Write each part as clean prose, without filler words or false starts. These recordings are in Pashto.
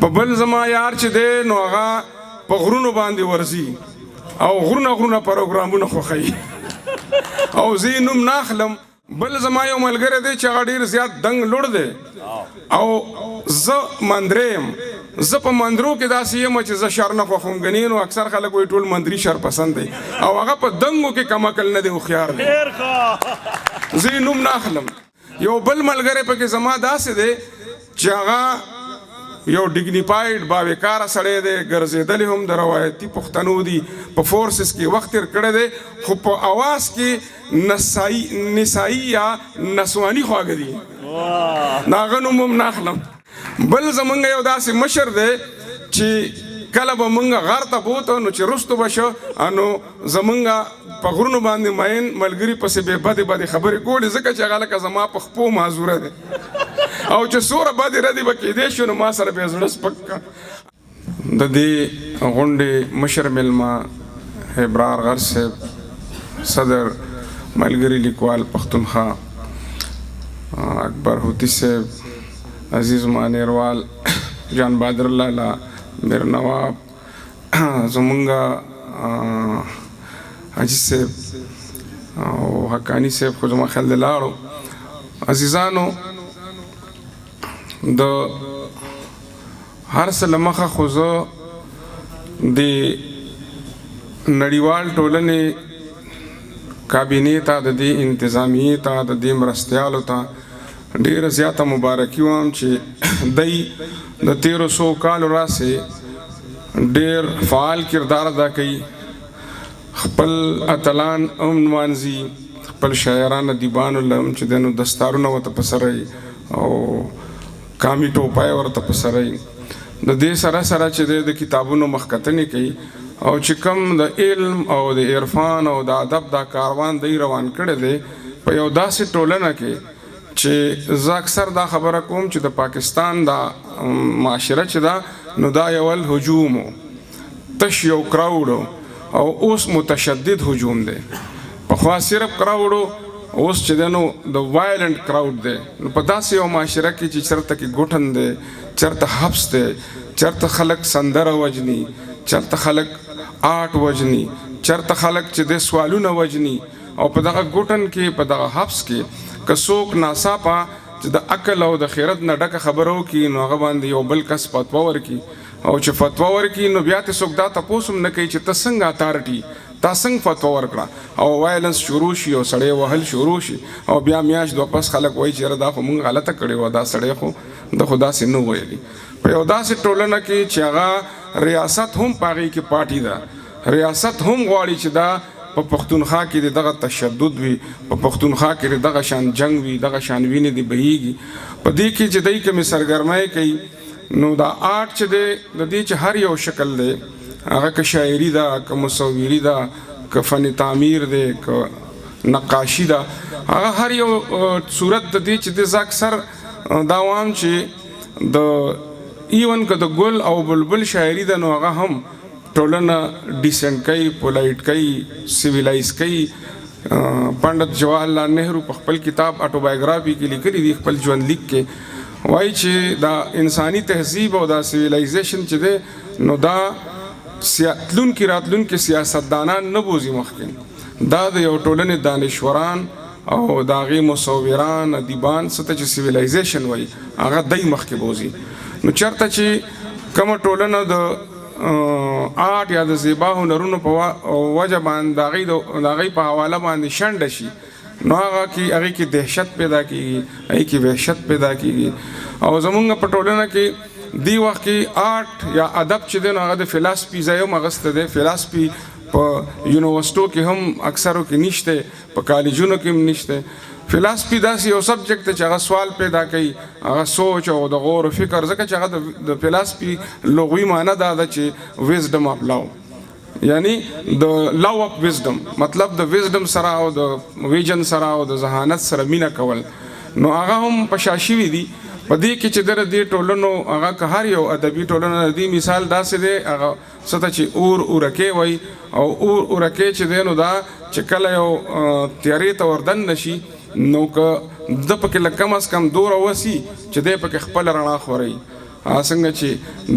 په بل زما یار چې دی نو هغه په غرونو باندې ورځي او غرونه پروګرامونه خوښوي او زه یې نوم نه اخلم. بل زما یو ملګری دی چې هغه ډېر زیات دنګ لوړ دی او زه مندری یم. زه په مندرو کې داسې یم چې زه شر نه خوښوم. ګنې نو اکثر خلک وایي ټول مندري شر پسند دی او هغه په دنګو کې کم عقل نه دی، هوښیار دی. زه یې نوم نه اخلم. یو بل ملګری پکې زما داسې دی چې هغه یو ډیګنیفاید باوقاره سړی دی، ګرځېدلی هم د روایتي پښتنو دي، په فورسز کې وخت تېر کړی دی، خو په اواز کې نسایي یا نسواني خواږه دي. د هغه نوم هم نه اخلم. بل زمونږ یو داسې مشر دی چې کله به مونږ غر ته بوته نو چې رستو به شو نو زمونږ په غرونو باندې مین ملګري پسې بې بدې خبرې کولې، ځکه چې هغه لکه زما په خپو معذوره دی او چې څومره بدې ردې به کېدی شو نو ما سره بیا زړه سپک کړه. د دې غونډې مشر میلمه ابرار غر صاحب، صدر ملګري لیکوال پښتونخوا اکبر هوتي صاحب، عزیز مانیروال، جان بهادر لالا، میر نواب، زمونږ حاجي صاحب او حقانی صاحب خو زما خیال دی لاړو. عزیزانو، د هر څه له مخه خو زه د نړیوال ټولنې کابینې ته، د دې انتظامیې ته، د دې مرستیالو ته ډیره زیاته مبارکي وایم چې دی د 1300 کالو راسې ډیر فعال کردار ادا کوي. خپل اتلان هم نمانځي، خپل شاعران ادیبانو لم چې دنو دستارونه ورته په سره او کامي ټوپای ورته په سره د دې سره چې د کتابونو مخکتنې کوي او چې کوم د علم او د عرفان او د ادب دا کاروان دی روان کړی دی په یو داسې ټولنه کې چې زه اکثر دا خبره کوم چې د پاکستان دا معاشره چې دا نو دا یو هجوم تش یو کراوډ او اوس متشدد هجوم دی. پخوا صرف کراوډ اوس چې دی نو د وایلنٹ کراوډ دی. نو په داسې یو معاشره کې چې چرته کې ګوټن دی، چرته حبس دی، چرته خلک سندره وجني، چرته خلک آرټ وجني، چرته خلک چې د سوالونه وجني او په دغه ګوټن کې په دغه حبس کې که څوک ناڅاپه چې د عقل او د خیرت نه ډکه خبره وکړي نو هغه باندې یو بل کس فتوا ورکړي او چې فتوا ورکړي نو بیا ته څوک دا تپوس هم نه کوي چې ته څنګه اتارټي، تا څنګه فتوا ورکړه او وایلنس شروع شي او سړی وهل شروع شي او بیا میاشت دوه پس خلک وایي چې دا خو مونږ غلطه کړې وه، دا سړی خو د خو داسې نه ویلي. په یو داسې ټولنه کې چې هغه ریاست هم په هغې کې پارټي ده، ریاست هم غواړي چې دا په پښتونخوا کې دغه تشدد وي، په پښتونخوا کې دغه شان جنگ وي، دغه شان وینې دې بهیږي. په دې کې چې دوی کومې سرګرمۍ کوي نو دا آرټ چې دی د دې چې هر یو شکل دی، هغه که شاعري ده، که مصوري ده، که فن تعمیر دی، که نقاشي ده، هغه هر یو صورت د دې چې زه اکثر دا وایم چې د ایون که د ګل او بلبل شاعري ده نو هغه هم ټولنه ډیسنټ کوي، پولایټ کوي، سیویلایز کوي. پنډت جواهرلال نهرو په خپل کتاب اټوبایوګرافي کې لیکلي دي، خپل ژوند لیک کې وایي چې دا انساني تهذیب او دا سیویلایزیشن چې دی نو دا تلونکي راتلونکي سیاستدانان نه بوزي مخکې، دا د یو ټولنې دانشوران او د هغې مصوران ادیبان څه ته چې سیویلایزیشن وایي هغه دی مخکې بوزي. نو چېرته چې کومه ټولنه د آرټ یا د زیبا هنرونو په وجه باندې د هغې په حواله باندې شنډه شي نو هغې کې دهشت پیدا کېږي، هغې کې وحشت پیدا کېږي. او زمونږ په ټولنه کې دی وخت کې آرټ یا ادب چې دی نو هغه د فلاسفي ځای هم اخیستی دی. فلاسفي په یونیورسټو کې هم اکثرو کې نشته، په کالجونو کې هم نشته. فلاسفي داسې یو سبجیکټ دی چې هغه سوال پیدا کوي، هغه سوچ او د غور و فکر، ځکه چې هغه د فلاسفي لغوي معنی دا ده چې ویزډم اف لو، یعنی د لو اف ویزډم، مطلب د ویزډم سره او د ویژن سره او د ذهانت سره مینه کول. نو هغه هم په شا شوي دي. په دې کې چې دې ټولنو هغه که هر یو ادبي ټولنه د دې مثال داسې دی، هغه څه ته چې اورکې وایي او اورکې چې دی نو دا چې کله یو تیارې ته وردن نشي نو که د پکې لږ کم از کم دوره وسي چې دی پکې خپل رڼا خورئ څنګه چې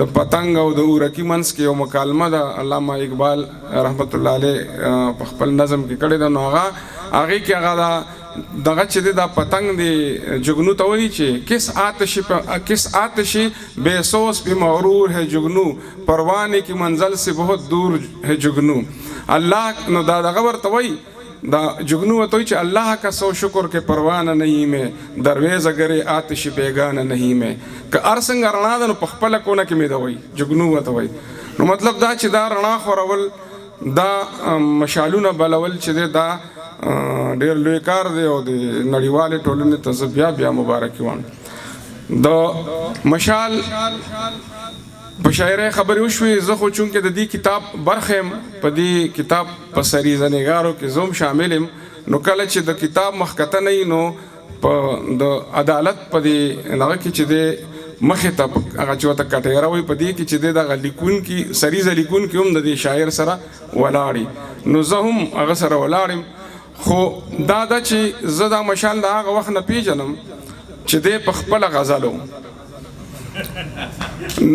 د پتنګ او د اورکي منځ کې یو مکالمه ده علامه اقبال رحمت الله علیه په خپل نظم کې کړې ده، نو هغې کې هغه دغه چې دا پتنګ دی جگنو ته وایي چې کس آتشی بے سوس بھی مغرور ہے جگنو پروانے کی منزل سے بہت دور ہے جگنو. الله نو دا دغه ورته وایي دا جگنو ورته وایي چې الله کا سو شکر کے پروانه نہیں میں درویز اگر آتش بیگانه نہیں میں که هر څنګه رڼا ده نو په خپله کونه کې مې ده وایي جگنو ورته وایي. نو مطلب دا چې دا رڼا خورول دا مشالونه بلول چې دی دا ډېر لوی کار دی او د نړیوالې ټولنې ته زه بیا مبارکي وایم. د مشال په شاعرۍ خبرې وشوې، زه خو چونکې د دې کتاب برخه یم، په دې کتاب په سریزه نګارو کې زه هم شامل یم، نو کله چې د کتاب مخکته نه وي نو په د عدالت په دې هغه کې چې دی مخې ته هغه چې ورته کټیره وایي په دې کې چې دی دغه لیکونکي سریزه لیکونکي هم د دې شاعر سره ولاړي، نو زه هم هغه سره ولاړ یم. خو دا ده چې زه دا مشال د هغه وخت نه پیژنم چې دی په خپله غزل و،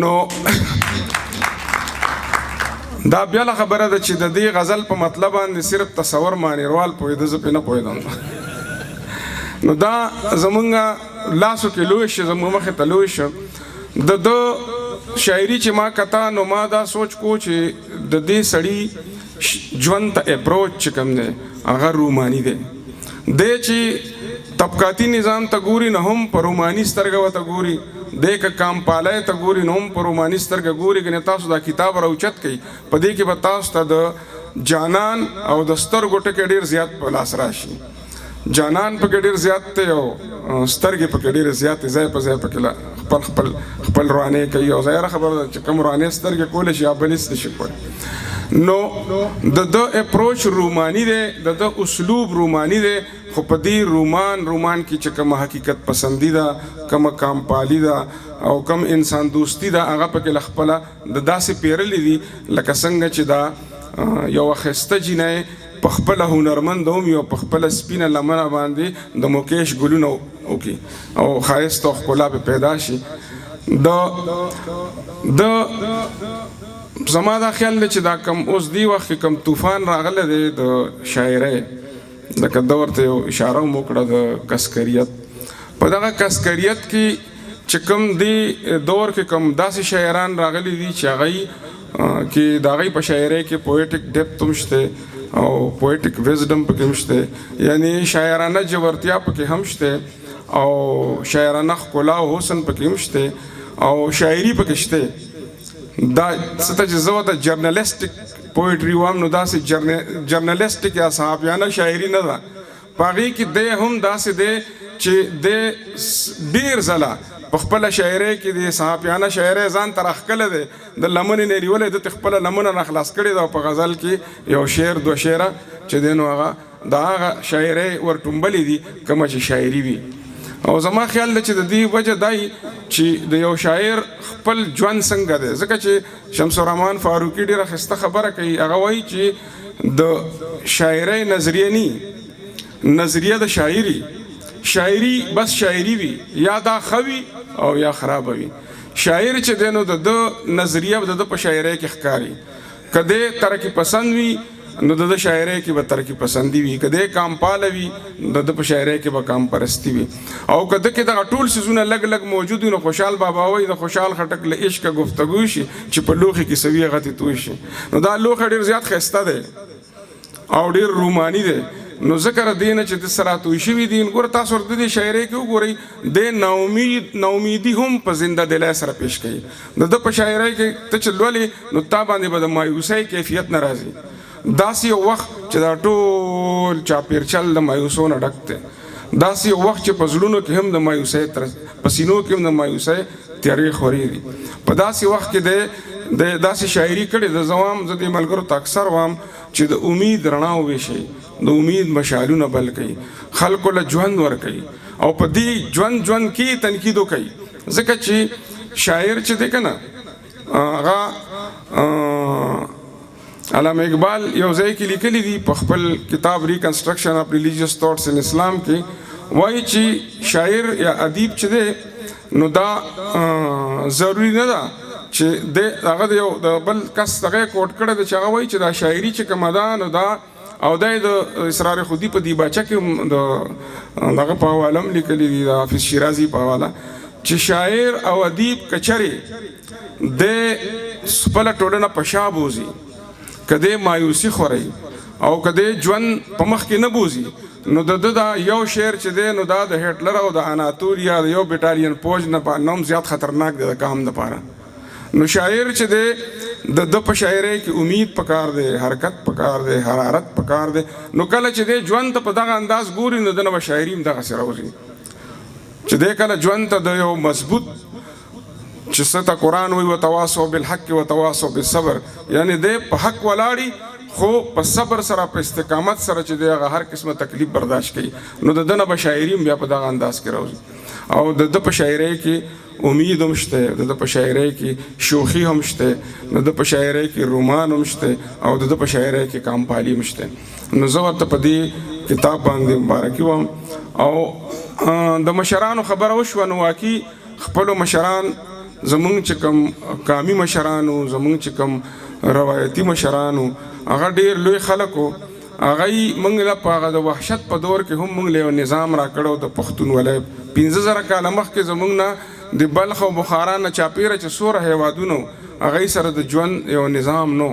نو دا بیا له خبره ده چې د دې غزل په مطلب باندې صرف تصور مانیروال پوهېده، زه پرې نه پوهېدم. نو دا زمونږ لاسو کې لوی شي، زمونږ مخې ته لوی شي. د ده شاعري چې ما کته نو ما دا سوچ کو چې د دې سړي ژوند ته اپروچ چې کوم دی هغه روماني دی. دی چې طبقاتي نظام ته ګوري نه هم په روماني سترګه ورته ګوري، دی که کام پالی ته ګوري نو هم په روماني سترګه ګوري. ګنې تاسو دا کتاب راوچت کوي په دې کې به تاسو ته د جانان او د سترګو ټکي ډېر زیات په لاس راشي. جانان پکې ډېر زیات دی او سترګې پکې ډېرې زیاتې ځای په ځای پکې خپل روانې کوي، او ظاهره خبره ده چې کوم روانې سترګې کولی شي یا بل هېڅ نشي کولی. نو د ده اپروچ روماني دی، د ده اسلوب روماني دی، خو په دې رومان کې چې کومه حقیقت پسندي ده، کومه کامپالي ده او کوم انسان دوستی ده، هغه پکې له خپله د داسې پیرلې دي لکه څنګه چې دا یو ښایسته جینۍ په خپله هنرمند هم یو په خپله سپینه لمنه باندې د موکیش ګلونه وکړي او ښایست او ښکلا پې پیدا شي. زما دا خیال دی چې دا کم اوس دی وخت کې کم طوفان راغلی دی د شاعرۍ، لکه ده ورته یو اشاره هم وکړه د کسکریت. په دغه کسکریت کې چې کوم دی دور کې کوم داسې شاعران راغلي دي چې هغوی کې د هغوی په شاعرۍ کې پویټک ډیپت هم شته او پویټک وزډم پکې هم شته، یعنی شاعرانه جوړتیا پکې هم شته او شاعرانه ښکلا او حسن پکې هم شته او شاعري پکې شته. دا څه ته چې زه ورته جرنلسټک پویټري وایم نو داسې جرنلسټک یا صحافیانه شاعري نه ده. په هغې کې دی هم داسې دی چې دی ډېر ځله په خپله شاعرۍ کې د صحافیانه شاعرۍ ځان ته راښکلی دی، د لمنې نه یې نیولی ده، ته خپله لمنه را خلاص کړې ده او په غزل کې یو شعر دوه شعره چې دی نو هغه د هغه شاعرۍ ور ټومبلې دي کومه چې شاعري وي. او زما خیال دی چې د دې وجه دای چې د یو شاعر خپل ژوند څنګه دی، ځکه چې شمس الرحمن فاروقي ډېره ښایسته خبره کوي، هغه وایي چې د شاعرۍ نظریه نی نظریه د شاعري بس شاعري وي، یا دا ښه وي او یا خرابه وي. شاعر چې دی نو د ده نظریه د ده په شاعرۍ کې ښکاري، که دی ترقي پسند وي نو د شاعرۍ کې به ترقي پسندي وي، که دی کام پاله وي د په شاعرۍ کې به کام پرستی وي، او که ده کې دغه ټول څیزونه لږ موجود وي نو خوشحال بابا وایي د خوشحال خټک له عشقه گفتگو شي چې په لوښي کې سوي هغه تې توی شي. نو دا لوښی ډېر زیات ښایسته دی او ډېر روماني دی. نو ذکر دی نه چې د سره توی شوي دي. ګوره تاسو ورته د شاعرۍ کې وګورئ دی ناامیدي هم په زنده دلی سره پیش کوي. د ده په شاعرۍ کې ته چې لولې نو تا باندې به د مایوسۍ کیفیت نه راځي. داسې یو وخت چې دا ټول چاپیرچل د مایوسو نه ډک دی، داسې یو وخت چې په زړونو کې هم د مایوسۍ په سینو کې هم د مایوسۍ تیارې خورېږي. په داسې وخت کې دی داسې شاعري کړې ده. زه وایم زه دې ملګرو ته اکثر وایم چې د امید رڼا وویشئ، د امید مشالونه بل کوي، خلکو له ژوند ورکوي او په دې ژوند کې تنقید وکوي. ځکه چې شاعر چې دی که نه هغه علامه اقبال یو ځای کې لیکلی دي په خپل کتاب ریکنسټرکشن اف ریلیجیس تھاٹس ان اسلام کې، وایي چې شاعر یا ادیب چې دی نو دا ضروری نه ده چې د هغه د یو د بل کس دغه کوټ کړی دی چې هغه وایي چې دا شاعري چې کومه ده نو دا او دا د اسرار خودي په دیباچه کې د دغه په حواله هم لیکلي دي د حافظ شیرازي په حواله چې شاعر او ادیب کچرې د خپله ټولنه په شا بوځي که دی مایوسي خورئ او که دی ژوند په مخ کې نه بوځي نو د ده دا یو شعر چې دی نو دا د هټلر او د اناتولیا د یو بټالین فوج نه نوم زیات خطرناک دی د کام دپاره نو شاعر چې دی د په شاعرۍ کې امید پکار دی حرکت پکار دی حرارت پکار دی نو کله چې دی ژوند ته په دغه انداز ګوري نو د نه به شاعري هم دغسې راوځي چې دی کله ژوند ته د یو مضبوط چې څه ته قرآن وایي وتواصوا بالحق وتواصوا بالصبر یعنی دی په حق ولاړي خو په صبر سره په استقامت سره چې دی هغه هر قسمه تکلیف برداشت کوي نو د ده نه به شاعري هم بیا په دغه انداز کې راوځي او د ده په شاعرۍ کې امید هم شته د ده په شاعرۍ کې شوخي هم شته د ده په شاعرۍ کې رومان هم شته او د ده په شاعرۍ کې کامپالي هم شته نو زه ورته په دې کتاب باندې مبارکي وم او د مشرانو خبره وشوه نو واقعي خپلو مشران زمونږ چې کوم قامي مشرانو زمونږ چې کوم روایتي مشرانو هغه ډېر لوی خلک وو هغه یې موږ له په هغه د وحشت په دور کې هم موږ له یو نظام راکړی د پښتونولۍ 15,000 کاله مخکې زموږ نه د بلخ او بخارا نه چاپېره چې څومره هیوادونه هغې سره د ژوند یو نظام نو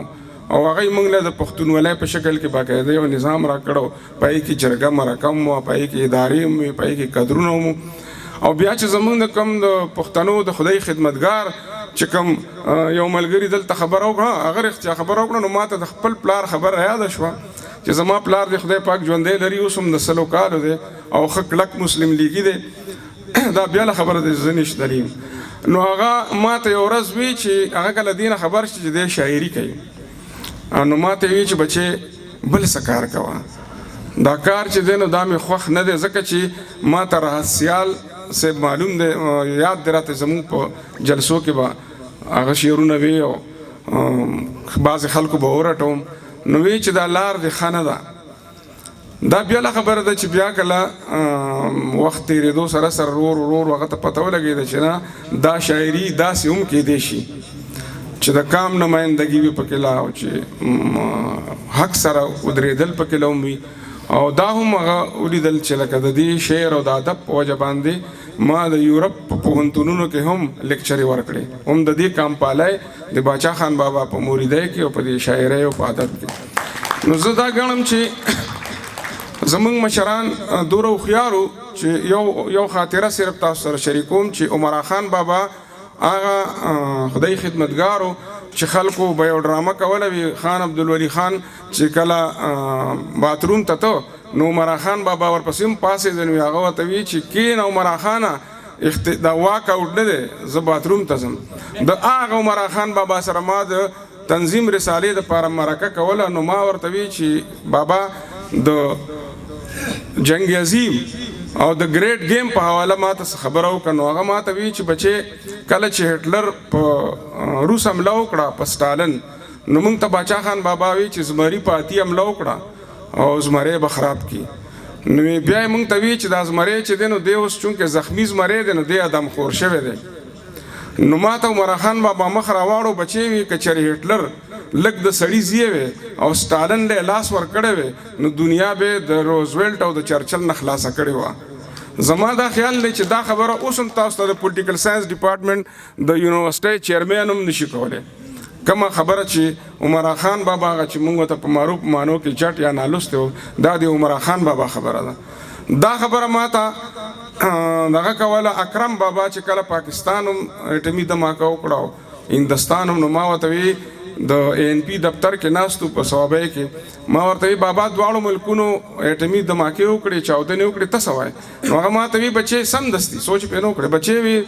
او هغې موږ له د پښتونولۍ په شکل کې باقاعده یو نظام راکړی په هغې کې جرګه مرکه هم وه په هغې کې ادارې هم وي په هغې کې قدرونه هم او بیا چې زمونږ د کوم د پښتنو د خدای خدمتګار چې کوم یو ملګري دلته خبره وکړه هغه رښتیا خبره وکړه نو ما ته د خپل پلار خبره یاده شوه چې زما پلار د خدای پاک ژوندی لري اوس هم د 100 کالو دی او ښه کلک مسلم لیګي دی دا بیا له خبره دی زه نشته لرم نو هغه ما ته یو ورځ وی چې هغه کله دې نه خبر شي چې دی شاعري کوي نو ما ته وی چې بچې بل څه کار کوه دا کار چې دی نو دا مې خوښ نه دی ځکه چې ما ته رهسیال صاحب معلوم دی یاد دی راته زموږ په جلسو کې به هغه شعرونه وی او بعضې خلکو به ورټوم نو وی چې دا لار دی ښه نه ده دا بیا له خبره ده چې بیا کله وخت تېرېدو سره سره ورور هغه ته پته ولګېده چې نه دا شاعري داسې هم کېدی شي چې د کام نمایندګي وي پکې لا او چې حق سره ودرېدل پکې لا هم وي او دا هم هغه ولیدل چې لکه د دې شعر او د ادب په وجه باندې ما د یورپ په پوهنتونونو کې هم لیکچرې ورکړې هم د دې کامپالی د باچا خان بابا په موریدۍ کې او په دې شاعرۍ او په ادب کې نو زه دا ګڼم چې زمونږ مشران دومره هوښیار وو چې یو خاطره صرف تاسو سره شریکوم چې عمرا خان بابا هغه خدای خدمتګار وو چې خلکو به یو ډرامه کوله وي خان عبدالولي خان چې کله باتروم ته ته نو عمرا خان بابا ورپسې هم پاسېده نو هغه ورته وي چې کېنه عمرا خانه دا واک اوټ نه دی زه باتروم ته ځم د هغه عمرا خان بابا سره ما د تنظیم رسالې دپاره مرکه کوله نو ما ورته وی چې بابا د جنگ عظیم او د ګریټ گیم په حواله ما ته خبره وکړه نو هغه ما ته وی چې بچې کله چې هټلر په روس حمله وکړه په سټالن نو موږ ته باچا خان بابا وی چې زمري په اتي حمله وکړه او زمری به خراب کړي نو بیا یې موږ ته وی چې دا زمری چې دی نو دی اوس چونکې زخمي زمری دی نو دی ادم خور شوی دی نو ما ته عمرا خان بابا مخ راواړو بچې وي که چېرې هټلر لږ د سړي زیه وی او سټالن له لاس ورکړی وی نو دنیا به د روزویلټ او د چرچل نه خلاصه کړې وه زما دا خیال دی چې دا خبره اوس هم تاسو ته د پولیټیکل ساینس ډپارټمنټ د یونیورسټۍ چیرمین هم نشي کولی کومه خبره چې عمرا خان بابا هغه چې موږ ته په معروف معنو کې چټ یا نالوستی و دا د عمرا خان بابا خبره ده دا خبره ما ته دغه کوله اکرم بابا چې کله پاکستان هم اټمي دماکه وکړه هندوستان هم نو ما ورته وی د ANP دفتر کې ناستو په صوابۍ کې ما ورته وی بابا دواړو ملکونو اټمي دماکې وکړې چاودنې وکړې ته څه وایې نو هغه ما ته وی بچې سمدستي سوچ پې نه وکړې بچې وی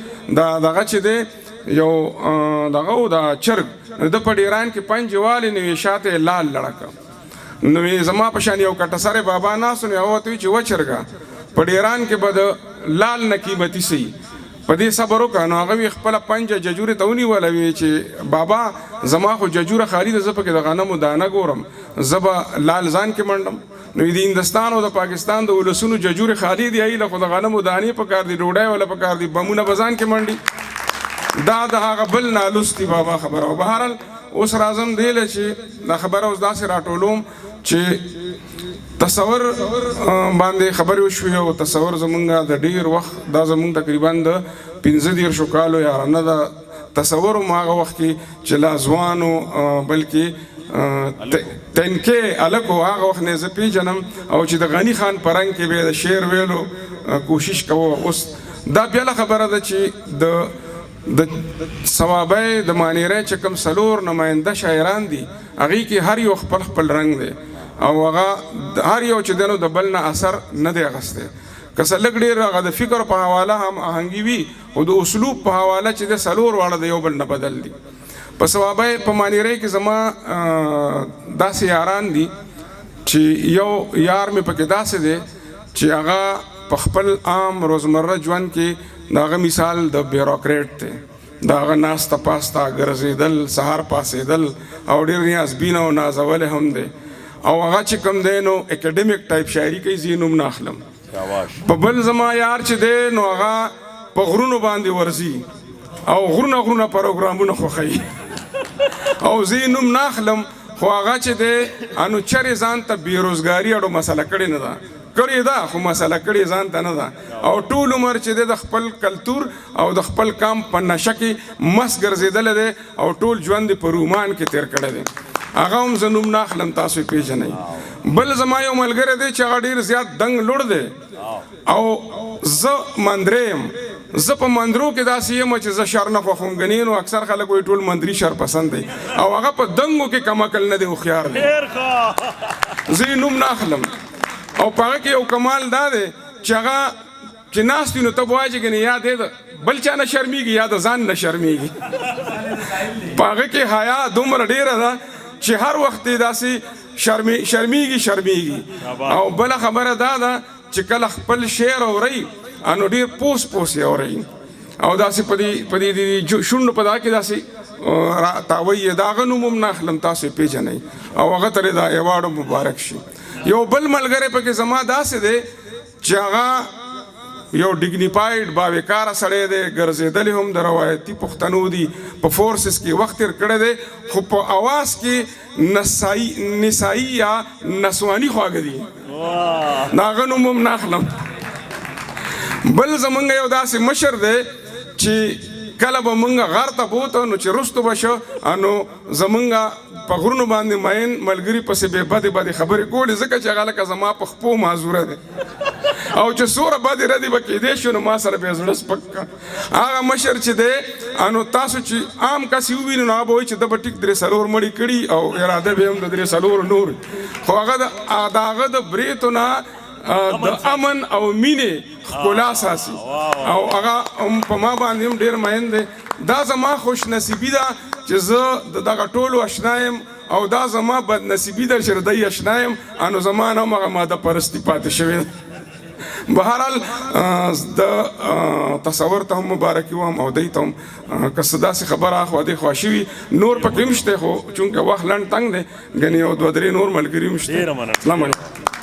دغه چې دی یو دغه و د چرګ د په ډیران کې پنجې والې نو یې شاته لال لړکه نو زما په شان یو کټسری بابا ناستو نو هغه ورته وی چې وچرګه په ډیران کې به د لال نه قیمتي سي په دې صبر وکړه نو هغه وی خپله پنجه ججورې ته ونیوله وی چې بابا زما خو ججوره خالي ده زه پکې د غنمو دانه ګورم زه به لال ځان کې منډم نو د هندستان او د پاکستان د ولسونو ججور خالی دی ایله خو د غنمو دانې په کار دي ډوډۍ ولا په کار دي بمونه بزان کې منډي دا د هغه بل نالوستي بابا خبره او بهرحال اوس راځم دی له چې دا خبره اوس داسې راټولوم چې تصور باندې خبرې وشوې او تصور زمونږ د ډېر وخت دا زمونږ تقریبا د 15 کالو یارانه د تصور هم هغه وخت کې چې لا ځوان بلکې تنکې الکو هغه وخت نه زه پیژنم او چې د غني خان په رنګ کې به د شعر ویلو کوشش کوو. اوس دا بیا خبره ده چې د ثوابه د مانیره چې کوم څلور نماینده شاعران دي هغې کې هر یو خپل خپل رنګ دی او هغه هر یو چې دی نو د بل نه اثر نه دی اخیستی که څه لږ ډېر هغه د فکر په حواله هم آهنګي وي خو د اسلوب په حواله چې د څلور واړه د یو بل نه بدل دي. په ثوابه په مانیره کې زما داسې یاران دي چې یو یار مې پکې داسې دی چې هغه په خپل عام روزمره ژوند کې د هغه مثال د بیوروکریټ دی د هغه ناسته پاسته ګرځېدل سهار پاسېدل او ډېر نیازبین او نازولی هم دی او هغه چې کوم دی نو اکیډمیک ټایپ شاعري کوي زه یې نوم نه اخلم. په بل زما یار چې دی نو هغه په غرونو باندې ورځي او غرونه پروګرامونه خوښوي او زه یې نوم نه اخلم خو هغه چې دی انو چرې ځان ته بېروزګاري اړو مسله کړې نه ده کړې ده خو مسله کړې ځان ته نه ده او ټول عمر چې دی د خپل کلتور او د خپل کام په نشه کې مست ګرځېدلی دی او ټول ژوند یې په رومان کې تېر کړی دی هغه هم زه نوم نه اخلم تاسو یې پېژنئ. بل زما یو ملګری دی چې هغه ډېر زیات دنګ لوړ دی او زه مندری یم زه په مندرو کې داسې یم چې زه شر نه خوښوم ګنې نو اکثر خلک وایي ټول مندري شر پسند دی او هغه په دنګو کې کم عقل نه دی هوښیار دی زه یې نوم نه اخلم او په هغه کې یو کمال دا دی چې هغه چې ناست وي نو ته به وایې چې ګنې یا دی د بل چا نه شرمېږي یا د ځان نه شرمېږي په هغه کې حیا دومره ډېره ده چې هر وخت یې داسې شرمېږي او بله خبره دا ده چې کله خپل شعر اورئ انو ډېر پوس یې اورئ او داسې په دې شونډو په دا کې داسې تاوی یې د هغه نوم هم نه اخلم تاسو یې پېژنئ او هغه ته دا ایوارډ مبارک شي. یو بل ملګری پکې زما داسې دی چې هغه یو ډیګنیفایډ باوقاره سړی دی ګرځېدلی هم د روایتي پښتنو دي په فورسز کې وخت تېر کړی دی خو په اواز کې نسایي یا نسواني خواږه دي د هغه نوم هم نه اخلم. بل زمونږ یو داسې مشر دی چې کله به مونږ غر ته بوته نو چې رستو به شو نو زمونږ په غرونو باندې مین ملګري پسې بې بدې خبرې کولې ځکه چې هغه لکه زما په خپو معذوره دی او چې څومره بدې ردې به کېدې شو نو ما سره به یې زړه سپک کړه. هغه مشر چې دی نو تاسو چې عام کس یې ووینو نو هغه به وایي چې ده به ټیک 3 مړي کړي او اراده به هم د 3 نور خو هغه د هغه د بریتو نه د امن او مینې ښکلا ساسي او هغه په ما باندې هم ډېر مین دی. دا زما خوش نصیبي ده چې زه د دغه ټولو اشنا یم او دا زما بد نصیبي ده چې د دی اشنا یم انو زما نه هم هغه ماده پرستي پاتې شوې ده. بهرحال د تصور ته هم مبارکي وایم او دی ته هم که څه داسې خبره خوا دې خوا شوي نور پکې هم شته خو چونکې وخت لنډ تنګ دی ګنې یو 2-3 نور ملګري هم شته. السلام علیکم.